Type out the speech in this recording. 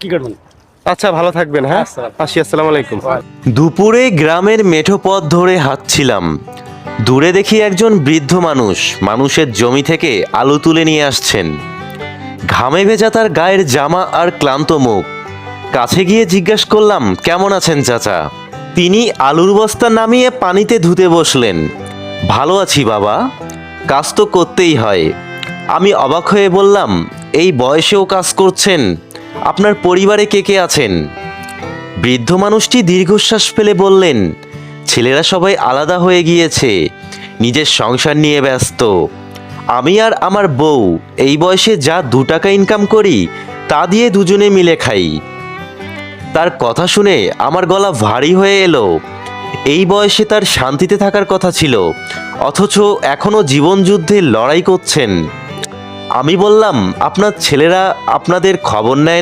কি করবেন? আচ্ছা, ভালো থাকবেন। হ্যাঁ, আচ্ছা। আসি। আসসালামু আলাইকুম। দুপুরে গ্রামের মেঠো পথ ধরে হাঁটছিলাম। দূরে দেখি একজন বৃদ্ধ মানুষের জমি থেকে আলু তুলে নিয়ে আসছেন। ঘামে ভেজা তার গায়ের জামা আর ক্লান্ত মুখ। কাছে গিয়ে জিজ্ঞাসা করলাম, কেমন আছেন চাচা? তিনি আলুর বস্তা নামিয়ে পানিতে ধুতে বসলেন। ভালো আছি বাবা, কাজ তো করতেই হয়। আমি অবাক হয়ে বললাম, এই বয়সেও কাজ করছেন? আপনার পরিবারে কে কে আছেন? বৃদ্ধ মানুষটি দীর্ঘশ্বাস ফেলে বললেন, ছেলেরা সবাই আলাদা হয়ে গিয়েছে, নিজের সংসার নিয়ে ব্যস্ত। আমি আর আমার বউ এই বয়সে যা 2 টাকা ইনকাম করি তা দিয়ে দুজনে মিলে খাই। তার কথা শুনে আমার গলা ভারী হয়ে এলো। এই বয়সে তার শান্তিতে থাকার কথা ছিল, অথচ এখনো জীবন যুদ্ধে লড়াই করছেন। আমি বললাম, আপনার ছেলেরা আপনাদের খবর নেয়